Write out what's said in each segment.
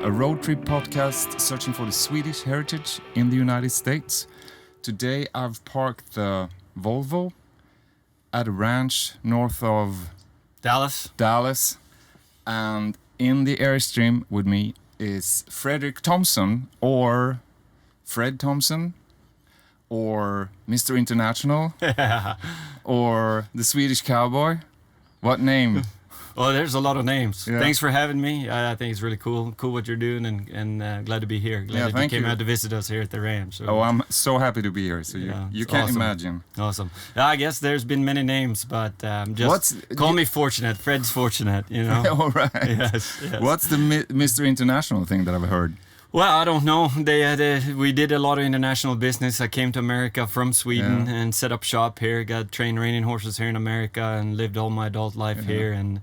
a road trip podcast searching for the Swedish heritage in the United States. Today I've parked the Volvo at a ranch north of Dallas, and in the Airstream with me is Fredrik Thomsson, or Fred Thomsson, or Mr. International, or the Swedish Cowboy. What name? Well, there's a lot of names. Yeah. Thanks for having me. I think it's really cool what you're doing, and glad to be here. Glad that you came out to visit us here at the ranch. So. Oh, I'm so happy to be here. So you can't awesome. imagine. Awesome. I guess there's been many names, but call me fortunate. Fred's fortunate, you know. All right. Yes. What's the Mr. International thing that I've heard? Well, I don't know. We did a lot of international business. I came to America from Sweden and set up shop here. Got trained reining horses here in America and lived all my adult life here and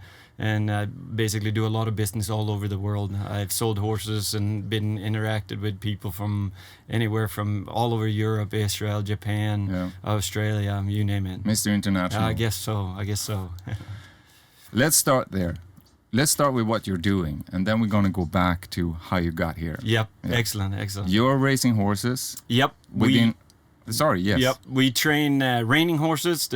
basically do a lot of business all over the world. I've sold horses and been interacted with people from anywhere from all over Europe, Israel, Japan, Australia, you name it. Mr. International. I guess so. Let's start there. Let's start with what you're doing, and then we're going to go back to how you got here. Yep. Excellent. You're racing horses. Yep. Yes. Yep. We train reining horses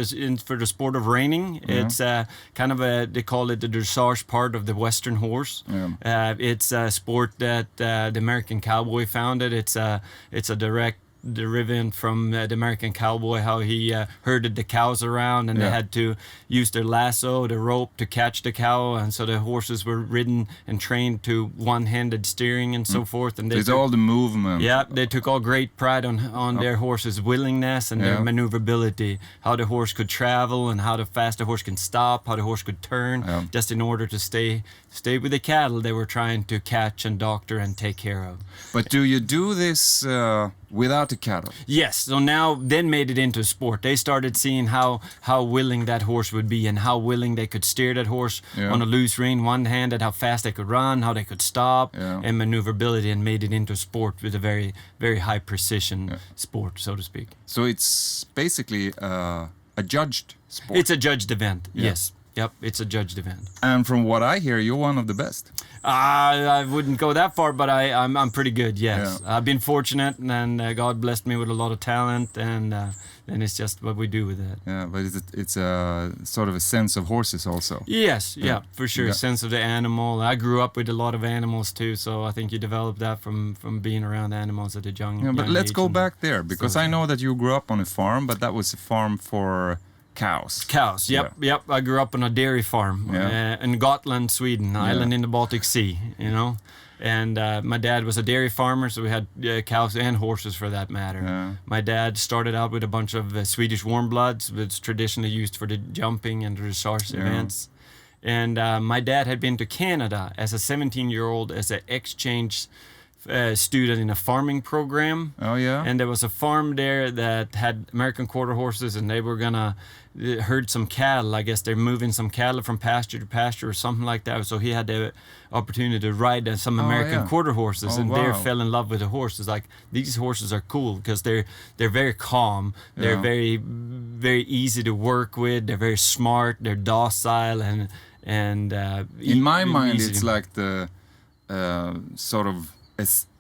for the sport of reining. It's kind of they call it the dressage part of the Western horse. Yeah. It's a sport that the American Cowboy founded. It's a direct derivative from the American Cowboy, how he herded the cows around and they had to use their lasso, the rope to catch the cow, and so the horses were ridden and trained to one-handed steering and so forth. And it's all the movement. Yeah, they took all great pride on their horse's willingness and their maneuverability, how the horse could travel and how fast the horse can stop, how the horse could turn, just in order to stay with the cattle they were trying to catch and doctor and take care of. But do you do this without the cattle? Yes, so then made it into a sport. They started seeing how willing that horse would be and how willing they could steer that horse on a loose rein, one-handed, how fast they could run, how they could stop, and maneuverability, and made it into a sport with a very, very high precision sport, so to speak. So it's basically a judged sport. It's a judged event, yes. Yep, it's a judged event. And from what I hear, you're one of the best. I wouldn't go that far, but I'm pretty good, yes. Yeah. I've been fortunate, and God blessed me with a lot of talent, and it's just what we do with it. Yeah, but it's a sort of a sense of horses also. Yes, for sure. Sense of the animal. I grew up with a lot of animals too, so I think you develop that from being around animals at a young age. But let's go back there, because I know that you grew up on a farm, but that was a farm for cows. Yep. I grew up on a dairy farm in Gotland, Sweden, island in the Baltic Sea, you know. And my dad was a dairy farmer, so we had cows and horses for that matter. Yeah. My dad started out with a bunch of Swedish warm bloods, which is traditionally used for the jumping and dressage events. And my dad had been to Canada as a 17-year-old as an exchange student in a farming program. Oh, yeah? And there was a farm there that had American quarter horses, and they were gonna herd some cattle. I guess they're moving some cattle from pasture to pasture or something like that. So he had the opportunity to ride some American quarter horses, and they fell in love with the horses. Like, these horses are cool because they're very calm. They're very, very easy to work with. They're very smart. They're docile and in my mind, it's like the sort of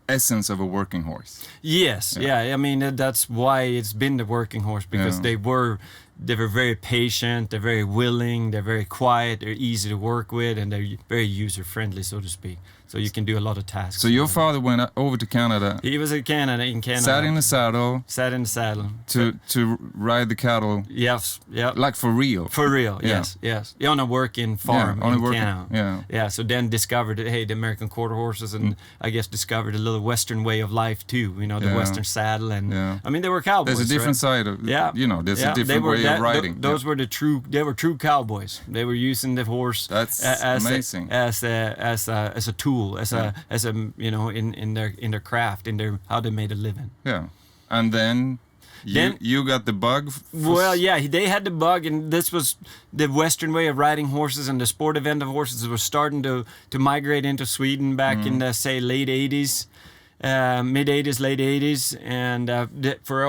essence of a working horse. Yes, I mean, that's why it's been the working horse, because they were very patient, they're very willing, they're very quiet, they're easy to work with, and they're very user-friendly, so to speak. So you can do a lot of tasks. So your father went over to Canada. He was in Canada. Sat in the saddle. To ride the cattle. Yes, yeah. Like for real. For real, yes. On a working farm in Canada. Yeah, so then discovered, the American quarter horses, and I guess discovered a little Western way of life too, you know, the Western saddle. And I mean, they were cowboys. There's a different side of, there's a different way of riding. Those were they were true cowboys. They were using the horse amazing. As a tool. As a in their craft, how they made a living. Yeah, and then you got the bug. They had the bug, and this was the Western way of riding horses, and the sport event of horses was starting to migrate into Sweden back in the late '80s. mid 80s, late 80s, and for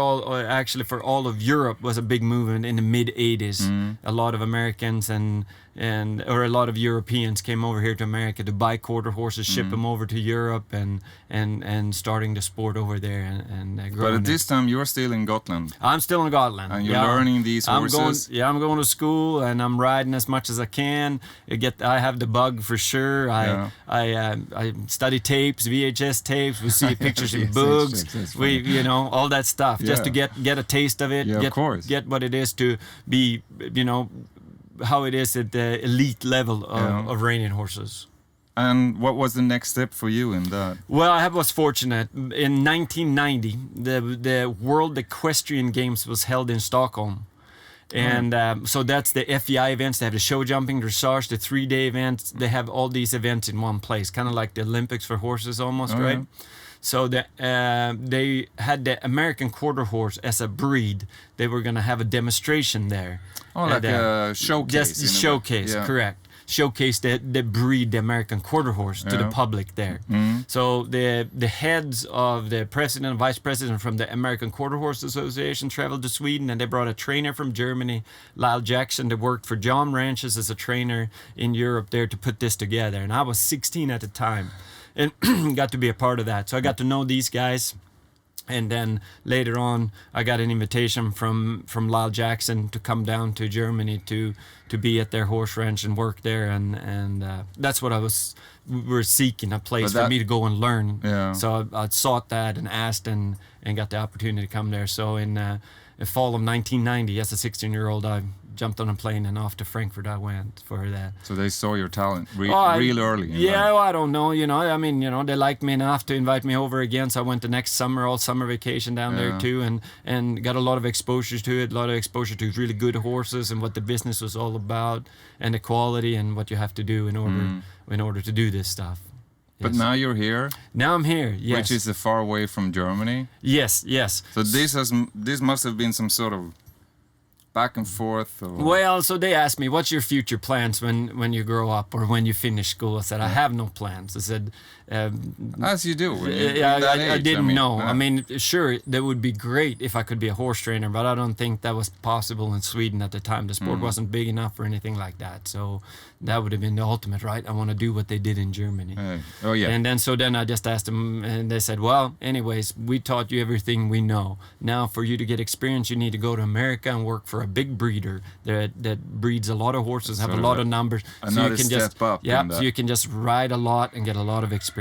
all of Europe was a big movement in the mid 80s. A lot of Americans and a lot of Europeans came over here to America to buy quarter horses, ship them over to Europe, and starting the sport over there and growing. But at this time, you're still in Gotland. I'm still in Gotland, and you're learning these horses. I'm going to school and I'm riding as much as I can. I have the bug for sure. I study tapes, VHS tapes. We see pictures in books. All that stuff just to get a taste of it. Of course. Get what it is to be, how it is at the elite level of reining horses. And what was the next step for you in that? Well, I was fortunate. In 1990, the World Equestrian Games was held in Stockholm. And so that's the FEI events. They have the show jumping, dressage, the 3-day events. They have all these events in one place, kind of like the Olympics for horses almost, right? Yeah. So they had the American quarter horse as a breed. They were going to have a demonstration there. Oh, like a showcase. Just a showcase, correct. Showcase the breed, the American quarter horse, to the public there. So the heads of the president and vice president from the American Quarter Horse Association traveled to Sweden, and they brought a trainer from Germany, Lyle Jackson, that worked for John Ranches as a trainer in Europe there to put this together. And I was 16 at the time and got to be a part of that. So I got to know these guys. And then later on, I got an invitation from Lyle Jackson to come down to Germany to be at their horse ranch and work there, and that's what we were seeking, a place for me to go and learn. Yeah. So I sought that and asked and got the opportunity to come there. So in the fall of 1990, as a 16-year-old, I jumped on a plane and off to Frankfurt I went for that. So they saw your talent real early. I don't know. They liked me enough to invite me over again. So I went the next summer, all summer vacation down there too, and got a lot of exposure to it, a lot of exposure to really good horses and what the business was all about, and the quality and what you have to do in order to do this stuff. But now you're here. Now I'm here. Yes. Which is far away from Germany. Yes. So this must have been some sort of back and forth? Or? Well, so they asked me, what's your future plans when you grow up or when you finish school? I said, I have no plans. I said... as you do. I didn't know. I mean, sure, that would be great if I could be a horse trainer, but I don't think that was possible in Sweden at the time. The sport wasn't big enough or anything like that. So that would have been the ultimate, right? I want to do what they did in Germany. Oh, yeah. And then I just asked them, and they said, well, anyways, we taught you everything we know. Now, for you to get experience, you need to go to America and work for a big breeder that breeds a lot of horses, have a lot of numbers. Another step up. So you can just ride a lot and get a lot of experience.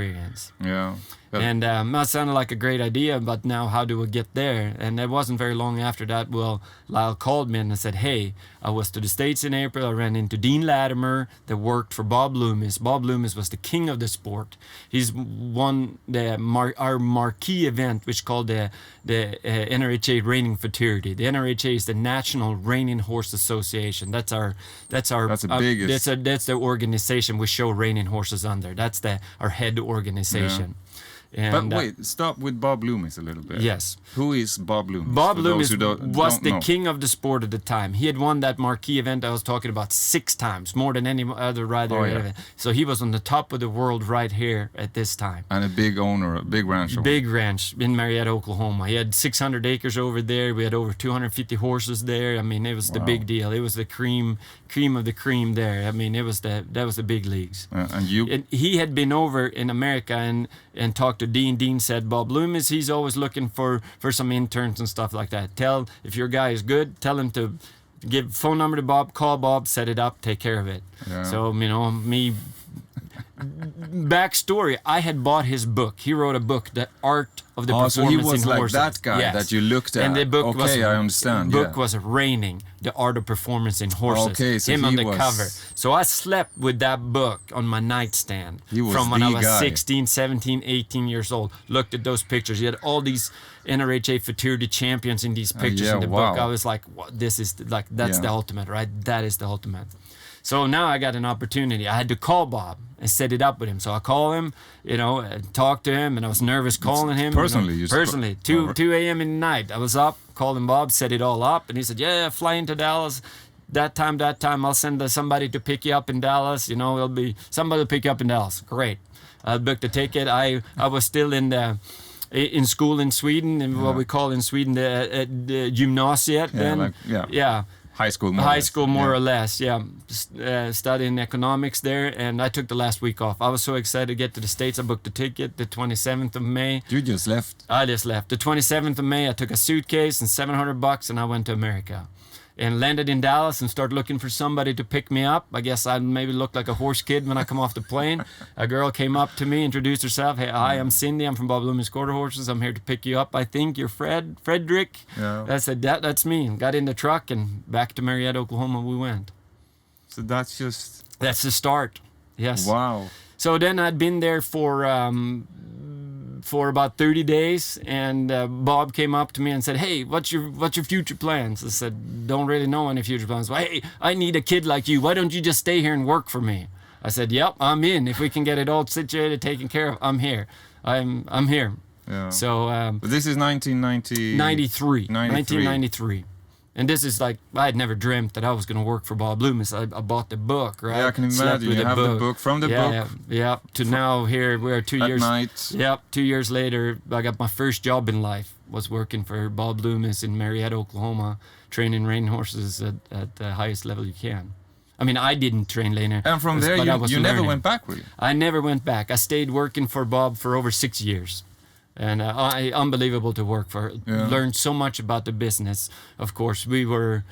Yeah. And that sounded like a great idea, but now how do we get there? And it wasn't very long after that, Lyle called me and said, hey, I was to the States in April. I ran into Dean Latimer that worked for Bob Loomis. Bob Loomis was the king of the sport. He's won our marquee event, which is called the NRHA Reining Fraternity. The NRHA is the National Reining Horse Association. That's the biggest. That's the organization we show reining horses under. That's our head organization. Yeah. But wait, stop with Bob Loomis a little bit. Yes. Who is Bob Loomis? Bob Loomis was the king of the sport at the time. He had won that marquee event I was talking about 6 times, more than any other rider. Yeah. So he was on the top of the world right here at this time. And a big owner, a big ranch owner. Big ranch in Marietta, Oklahoma. He had 600 acres over there. We had over 250 horses there. I mean, it was the big deal. It was the cream of the cream there. I mean, that was the big leagues. He had been over in America and talked to Dean. Dean said, Bob Loomis, he's always looking for some interns and stuff like that. If your guy is good, tell him to give phone number to Bob, call Bob, set it up, take care of it. Yeah. So, backstory, I had bought his book. He wrote a book, The Art of the Performance in Horses. So he was like that guy that you looked at. And the book I understand. The book was Reining, The Art of Performance in Horses. Okay, so him on the cover. So I slept with that book on my nightstand from when I was 16, 17, 18 years old. Looked at those pictures. He had all these NRHA fraternity champions in these pictures in the book. I was like, this is that's the ultimate, right? That is the ultimate. So now I got an opportunity. I had to call Bob and set it up with him. So I call him, talk to him, and I was nervous calling him. Personally? 2 a.m. in the night. I was up, calling Bob, set it all up, and he said, yeah, fly into Dallas. That time, I'll send somebody to pick you up in Dallas. Somebody will pick you up in Dallas. Great. I booked a ticket. I was still in school in Sweden, in what we call in Sweden the gymnasiet. Then high school more or less. Studying economics there, and I took the last week off. I was so excited to get to the States. I booked a ticket the 27th of May. You just left? I just left. The 27th of May, I took a suitcase and $700 and I went to America. And landed in Dallas and started looking for somebody to pick me up. I guess I maybe looked like a horse kid when I come off the plane. A girl came up to me, introduced herself. Hey, hi, I'm Cindy. I'm from Bob Loomis Quarter Horses. I'm here to pick you up. I think you're Fredrik. Yeah. I said, that's me. Got in the truck and back to Marietta, Oklahoma we went. So that's the start. Yes. Wow. So then I'd been there for about 30 days, and Bob came up to me and said, hey, what's your future plans? I said, don't really know any future plans. Well, hey, I need a kid like you. Why don't you just stay here and work for me? I said, yep, I'm in. If we can get it all situated, taken care of, I'm here. I'm here. Yeah. So but this is 1993. And this is like, I had never dreamt that I was going to work for Bob Loomis. I bought the book, right? Yeah, I can imagine. You have the book. From the book. Yeah. To now here, we're 2 years. At night. Yep. 2 years later, I got my first job in life. Was working for Bob Loomis in Marietta, Oklahoma, training reining horses at the highest level you can. I mean, I didn't train later. And from there, you never went back, really? I never went back. I stayed working for Bob for over 6 years. And unbelievable to work for. Yeah. Learned so much about the business. Of course, we were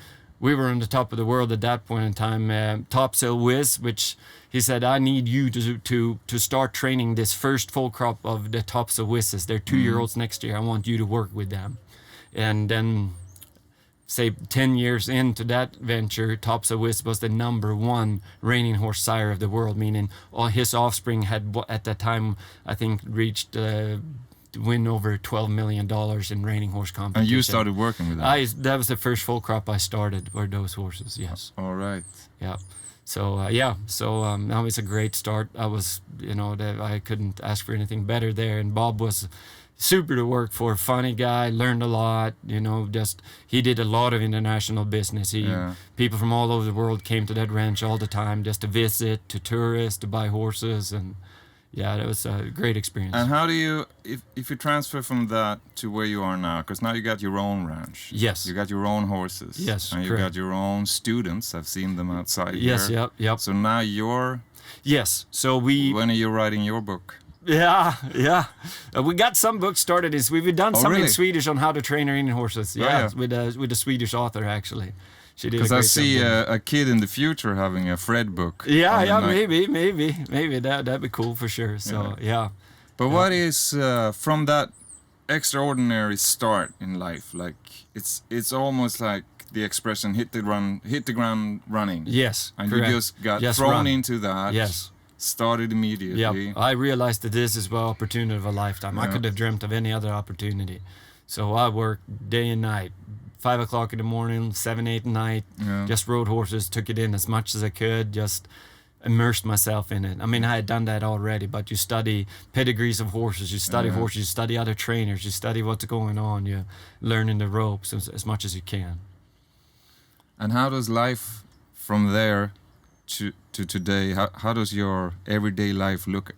on the top of the world at that point in time. Topsail Whiz, which he said, I need you to start training this first full crop of the Topsail Whizzes. They're 2-year-olds next year. I want you to work with them. And then, say 10 years into that venture, Topsail Whiz was the #1 reining horse sire of the world, meaning all his offspring had at that time, I think, reached win over $12 million in reining horse competition. And you started working with that? That was the first full crop I started, were those horses, yes. All right. Yeah. So, now it's a great start. I was, I couldn't ask for anything better there. And Bob was super to work for, funny guy, learned a lot, he did a lot of international business. People from all over the world came to that ranch all the time just to visit, to tourists, to buy horses, and that was a great experience. And how do you, if you transfer from that to where you are now, because now you got your own ranch. Yes. You got your own horses. Yes, and you correct. got your own students. I've seen them outside yes, here. Yep. So now you're... Yes, so When are you writing your book? Yeah. We got some books started. We've done some really? in Swedish on how to train reining horses. Yeah. With a Swedish author, actually. She did. Because I see a kid in the future having a Fred book. Maybe that'd be cool for sure. So But what is from that extraordinary start in life? Like it's almost like the expression hit the ground running. Yes, and correct. you just got thrown into that. Yes. Started immediately. Yeah, I realized that this is an opportunity of a lifetime. I could have dreamt of any other opportunity. So I worked day and night, 5 o'clock in the morning, 7, 8 at night. Just rode horses, took it in as much as I could, just immersed myself in it. I mean, I had done that already, but you study pedigrees of horses, you study horses, you study other trainers, you study what's going on, you learning the ropes as much as you can. And how does life from there to today, how does your everyday life look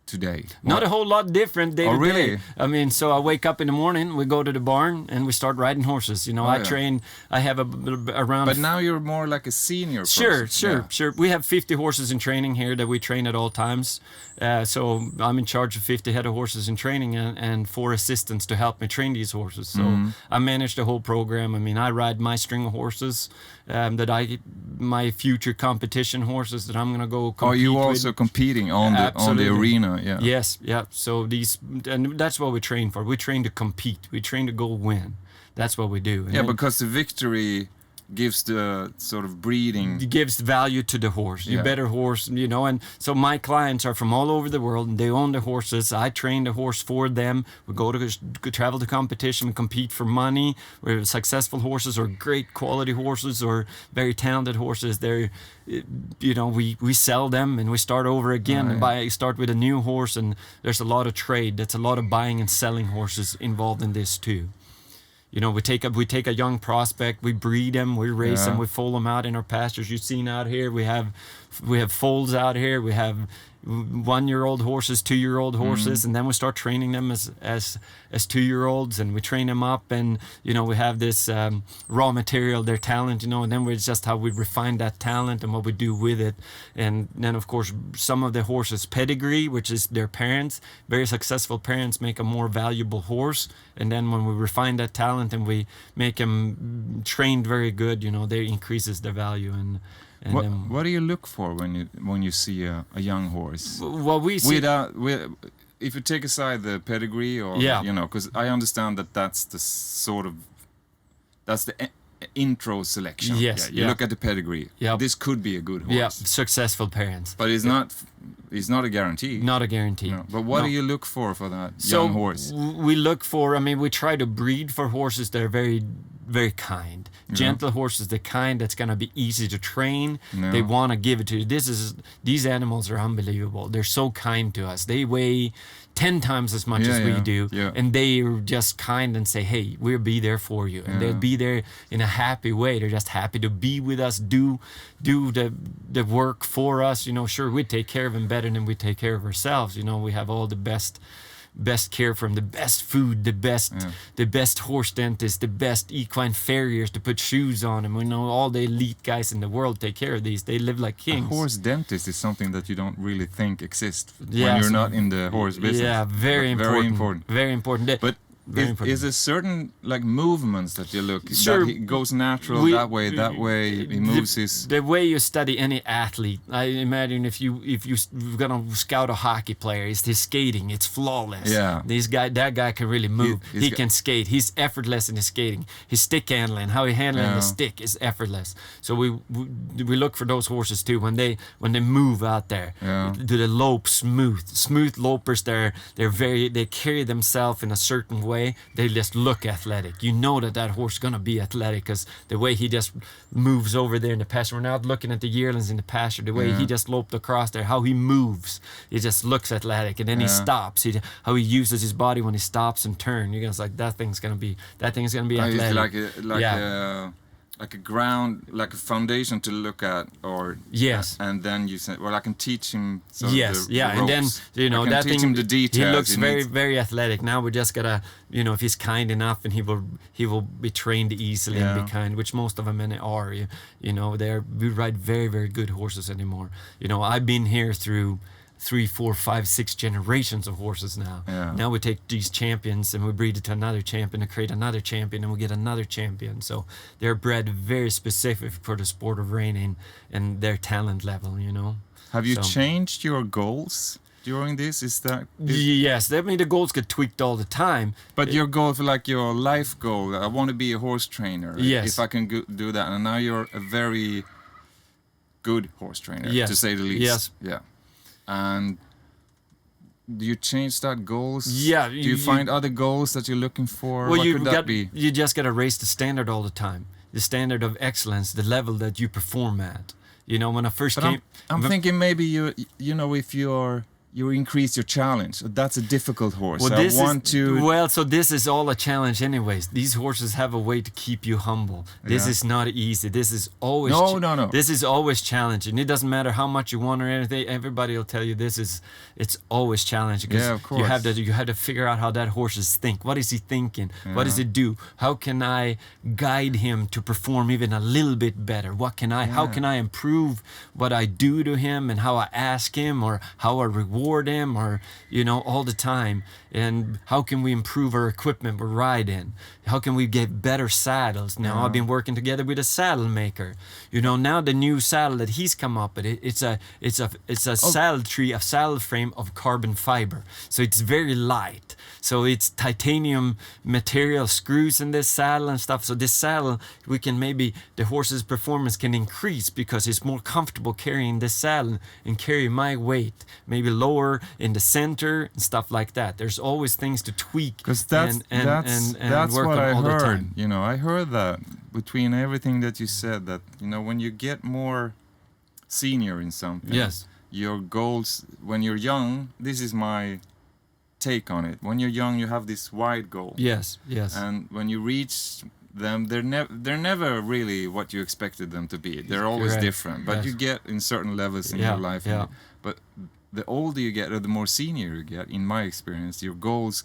today? Not a whole lot different day to really? day. I mean, so I wake up in the morning, we go to the barn, and we start riding horses. Train, I have around... But now you're more like a senior Sure. person. We have 50 horses in training here that we train at all times. So I'm in charge of 50 head of horses in training and 4 assistants to help me train these horses. So I manage the whole program. I mean, I ride my string of horses, my future competition horses that I'm going to go compete with. Are you also competing on the arena? Yeah. Yes, yeah. So and that's what we train for. We train to compete. We train to go win. That's what we do. And because the victory gives the sort of breeding. It gives value to the horse. You better horse, and so my clients are from all over the world and they own the horses. I train the horse for them. We go to travel to competition, we compete for money. We're successful horses or great quality horses or very talented horses. They're, we sell them and we start over again and start with a new horse, and there's a lot of trade. That's a lot of buying and selling horses involved in this too. We take a young prospect, we breed them, we raise them, we foal them out in our pastures. You've seen out here, we have foals out here, we have 1-year-old horses, 2-year-old horses, and then we start training them as 2-year-olds, and we train them up, and we have this raw material, their talent, and then it's just how we refine that talent and what we do with it. And then of course some of the horses' pedigree, which is their parents, very successful parents, make a more valuable horse. And then when we refine that talent and we make them trained very good, they increases their value. And what do you look for when you see a young horse? Well, we see if you take aside the pedigree, or because I understand that's the intro selection. Yes, you look at the pedigree. Yeah, this could be a good horse. Yeah, successful parents. But it's not a guarantee. Not a guarantee. No. But what do you look for that young horse? We look for. we try to breed for horses that are very, very kind. Gentle horses, the kind that's going to be easy to train. They want to give it to you. These animals are unbelievable. They're so kind to us. They weigh 10 times as much as we do, and they are just kind and say, hey, we'll be there for you, and they'll be there in a happy way. They're just happy to be with us, do the work for us. Sure, we take care of them better than we take care of ourselves. We have all the best care from the best food, the best horse dentist, the best equine farriers to put shoes on them. All the elite guys in the world take care of these. They live like kings. A horse dentist is something that you don't really think exists when you're not in the horse business. Yeah, very important. Very important. But is there certain movements that you look? Sure, that he goes natural that way. He moves the way you study any athlete. I imagine if you're gonna scout a hockey player, it's his skating. It's flawless. Yeah, that guy can really move. He can skate. He's effortless in his skating. His stick handling, how he handling the stick, is effortless. So we look for those horses too when they move out there. Do the lope smooth lopers? They carry themselves in a certain way. They just look athletic. That horse is gonna be athletic because the way he just moves over there in the pasture. We're not looking at the yearlings in the pasture. The way he just loped across there, how he moves, he just looks athletic. And then he stops. How he uses his body when he stops and turns. You're gonna that thing's gonna be athletic. Like a ground, like a foundation to look at, or and then you say, well, I can teach him. And then I can that teach thing. him the details. He looks very, very athletic. Now we just gotta, if he's kind enough, and he will be trained easily and be kind, which most of them are. We ride very, very good horses anymore. I've been here through 3, 4, 5, 6 generations of horses now. Now we take these champions and we breed it to another champion, and create another champion, and we get another champion. So they're bred very specific for the sport of reining and their talent level. Have you changed your goals during this? Yes, the goals get tweaked all the time. But your goal, your life goal, I want to be a horse trainer. Yes. If I can do that, and now you're a very good horse trainer, to say the least. Yes. Yeah. And do you change that goals? Yeah. Do you find other goals that you're looking for? Well, what could that be? You just got to raise the standard all the time. The standard of excellence, the level that you perform at. When I first came... I'm thinking maybe if you increase your challenge. That's a difficult horse. So this is all a challenge anyways. These horses have a way to keep you humble. This is not easy. This is always... No. This is always challenging. It doesn't matter how much you want or anything. Everybody will tell you it's always challenging. Yeah, of course. You have to figure out how that horse is think. What is he thinking? Yeah. What does he do? How can I guide him to perform even a little bit better? How can I improve what I do to him, and how I ask him, or how I reward him, or all the time? And how can we improve our equipment we're riding? How can we get better saddles? Now I've been working together with a saddle maker. Now the new saddle that he's come up with, it's a saddle tree, a saddle frame of carbon fiber. So it's very light. So it's titanium material screws in this saddle and stuff. So this saddle, the horse's performance can increase because it's more comfortable carrying this saddle and carry my weight, maybe lower in the center and stuff like that. There's always things to tweak. Because that's work what on I all heard. The time. I heard that between everything that you said, that when you get more senior in something, your goals when you're young. This is my take on it. When you're young, you have this wide goal. Yes. And when you reach them, they're never really what you expected them to be. They're always different. But you get in certain levels in your life. Yeah. But the older you get, or the more senior you get, in my experience, your goals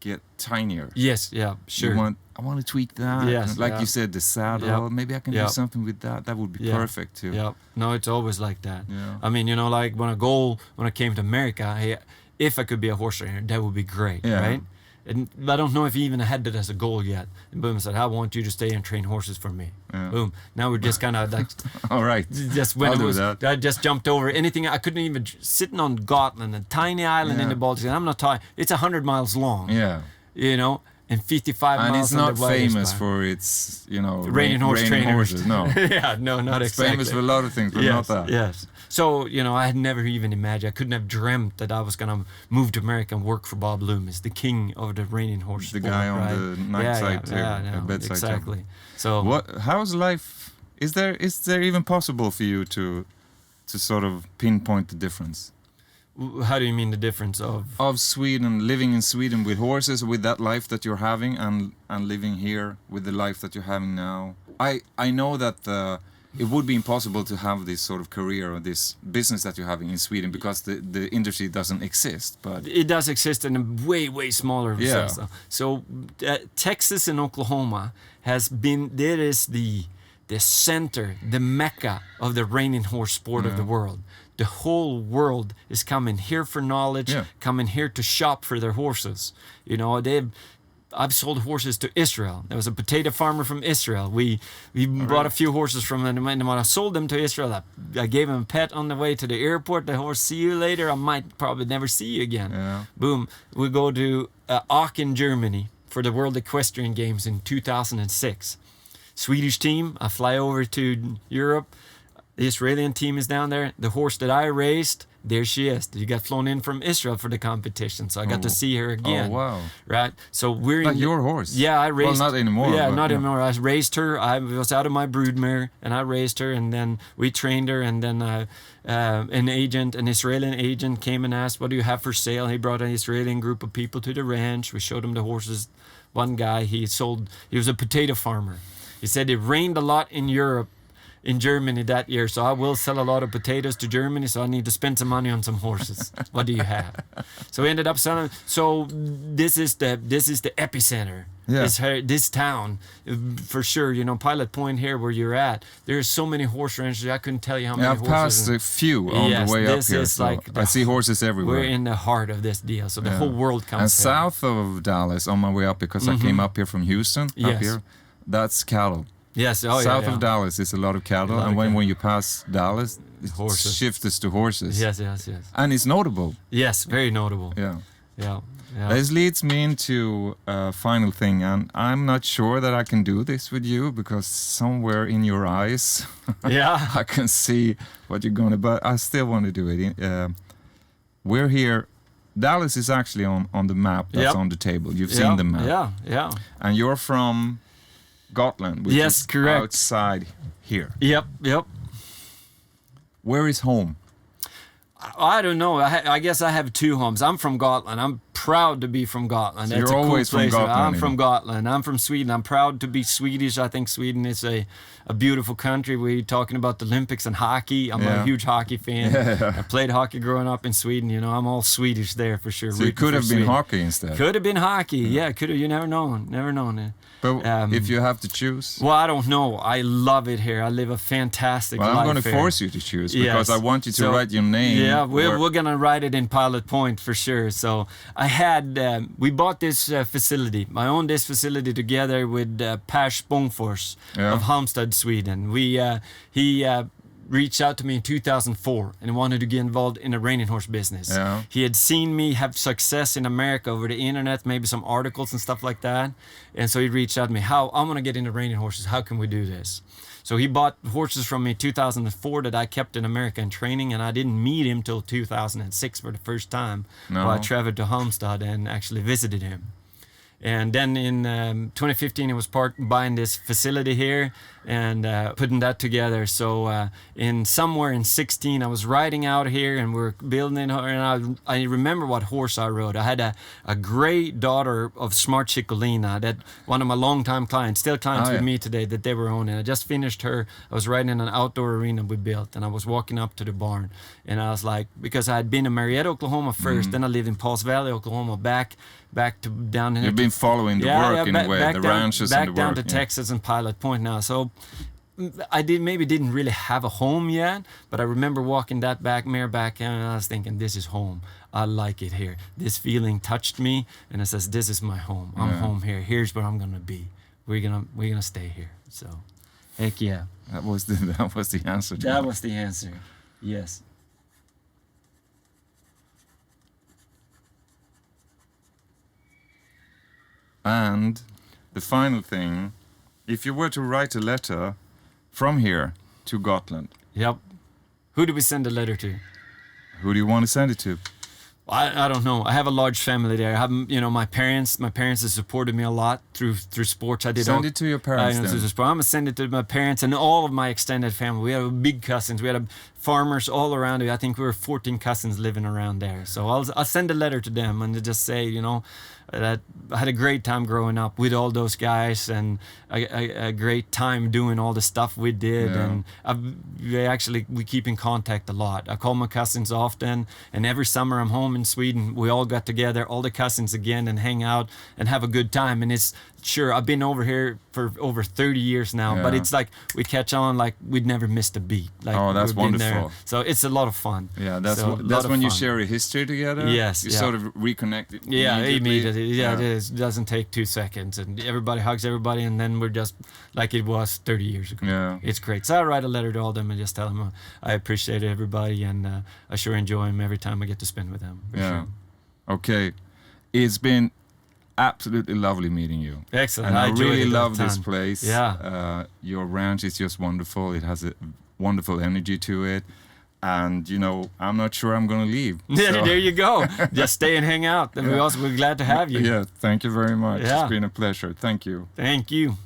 get tinier. Yes, yeah, sure. I want to tweak that. Yes, like you said, the saddle. Maybe I can do something with that. That would be perfect too. Yeah. No, it's always like that. Yeah. I mean, like when I came to America, if I could be a horse trainer, that would be great, right? And I don't know if he even had that as a goal yet. And boom, said, I want you to stay and train horses for me. Yeah. Boom. Now we're just kind of like... All right. Just when I'll do that. I just jumped over anything. I couldn't even... Sitting on Gotland, a tiny island in the Baltic. And I'm not talking... It's 100 miles long. Yeah. And 55 and miles it's not famous for its, reining horse trainers. Horses, no. Yeah, no, not it's exactly. famous for a lot of things, but not that. Yes. So, I had never even imagined, I couldn't have dreamt that I was going to move to America and work for Bob Loomis, the king of the reining horse The sport, guy on right? the night side too, bedside exactly. table. So, how's life? Is there even possible for you to sort of pinpoint the difference? How do you mean the difference of Sweden, living in Sweden with horses, with that life that you're having, and living here with the life that you're having now? I know that it would be impossible to have this sort of career or this business that you're having in Sweden because the industry doesn't exist. But it does exist in a way smaller sense. So Texas and Oklahoma there is the center, the mecca of the reining horse sport of the world. The whole world is coming here for knowledge, coming here to shop for their horses. I've sold horses to Israel. There was a potato farmer from Israel. We bought a few horses from him, and when I sold them to Israel, I gave him a pet on the way to the airport. The horse, see you later. I might probably never see you again. Yeah. Boom. We go to Aachen, Germany for the World Equestrian Games in 2006. Swedish team. I fly over to Europe. The Israeli team is down there. The horse that I raced, there she is. You got flown in from Israel for the competition, so I got to see her again. Oh, wow. Right? So we're like your horse? Yeah, I raced. Well, not anymore. Yeah, not anymore. I raced her. I was out of my broodmare, and I raced her, and then we trained her, and then an Israeli agent came and asked, what do you have for sale? He brought an Israeli group of people to the ranch. We showed him the horses. One guy, he was a potato farmer. He said it rained a lot in Germany that year, so I will sell a lot of potatoes to Germany, so I need to spend some money on some horses. What do you have? So we ended up selling. So this is the epicenter. Yeah. This town, for sure. Pilot Point here where you're at. There's so many horse ranches. I couldn't tell you how many horses. I've passed a few on the way up here. So I see horses everywhere. We're in the heart of this deal, so the whole world comes. And south of Dallas, on my way up, because I came up here from Houston, up here, that's cattle. Yes, south of Dallas is a lot of cattle, and when you pass Dallas, it shifts to horses. Yes. And it's notable. Yes, very notable. Yeah. This leads me into a final thing, and I'm not sure that I can do this with you because somewhere in your eyes, I can see what you're gonna. But I still want to do it. We're here. Dallas is actually on the map that's on the table. You've seen the map. Yeah. And you're from Gotland, which is correct. outside here. Yep. Where is home? I don't know. I guess I have two homes. I'm from Gotland. I'm proud to be from Gotland. So you're always from Gotland. I'm from Gotland. I'm from Sweden. I'm proud to be Swedish. I think Sweden is a beautiful country. We're talking about the Olympics and hockey. I'm a huge hockey fan. I played hockey growing up in Sweden. I'm all Swedish there for sure. So it could have been hockey instead. Could have been hockey. Yeah, could have. You never known. But if you have to choose? Well, I don't know. I love it here. I live a fantastic life. Well, I'm going to force you to choose because I want you to write your name. Yeah, we're going to write it in Pilot Point for sure. So I had, we bought this facility. I owned this facility together with Per Spångfors of Halmstad, Sweden. He reached out to me in 2004 and wanted to get involved in the reining horse business. Yeah. He had seen me have success in America over the internet, maybe some articles and stuff like that. And so he reached out to me, I'm going to get into reining horses. How can we do this? So he bought horses from me in 2004 that I kept in America in training, and I didn't meet him till 2006 for the first time. No. While I traveled to Halmstad and actually visited him. And then in 2015, it was buying this facility here and putting that together. So in somewhere in 16, I was riding out here and we're building, and I remember what horse I rode. I had a great daughter of Smart Chicolina, that one of my longtime clients, still clients with me today, that they were owning. I just finished her. I was riding in an outdoor arena we built, and I was walking up to the barn, and I was like, because I had been in Marietta, Oklahoma first, then I lived in Pauls Valley, Oklahoma, back to down here. You've been following the work in a way, the ranches and the work. Back down to Texas and Pilot Point now. So I didn't really have a home yet, but I remember walking that mare back, and I was thinking, this is home. I like it here. This feeling touched me, and it says, this is my home. I'm home here. Here's where I'm gonna be. We're gonna stay here. So, heck yeah. That was the answer. That was the answer. Yes. And the final thing, if you were to write a letter from here to Gotland. Yep. Who do we send a letter to? Who do you want to send it to? I don't know. I have a large family there. I have, my parents. My parents have supported me a lot through sports. I did. Send it to your parents then. I'm gonna send it to my parents and all of my extended family. We have big cousins. We had farmers all around. I think we were 14 cousins living around there. So I'll send a letter to them and just say, that I had a great time growing up with all those guys, and a great time doing all the stuff we did. Yeah. And we keep in contact a lot. I call my cousins often, and every summer I'm home in Sweden. We all got together, all the cousins again, and hang out and have a good time. And it's sure, I've been over here for over 30 years now, but it's like we catch on like we'd never missed a beat. Like, that's wonderful. So it's a lot of fun. Yeah, that's when you share a history together. Yes, you sort of reconnect it. Yeah, immediately. Yeah, it is. It doesn't take 2 seconds, and everybody hugs everybody, and then we're just like it was 30 years ago. Yeah, it's great. So I write a letter to all them and just tell them I appreciate everybody, and I sure enjoy them every time I get to spend with them. Sure. Okay, it's been absolutely lovely meeting you. Excellent. And I really love this place. Yeah. Your ranch is just wonderful. It has a wonderful energy to it. And, I'm not sure I'm going to leave. Yeah, so. There you go. Just stay and hang out. And we're glad to have you. Yeah, thank you very much. Yeah. It's been a pleasure. Thank you. Thank you.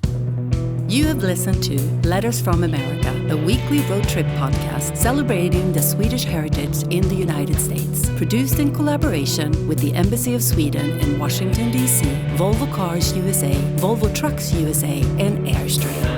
You have listened to Letters from America, a weekly road trip podcast celebrating the Swedish heritage in the United States. Produced in collaboration with the Embassy of Sweden in Washington, D.C., Volvo Cars USA, Volvo Trucks USA, and Airstream.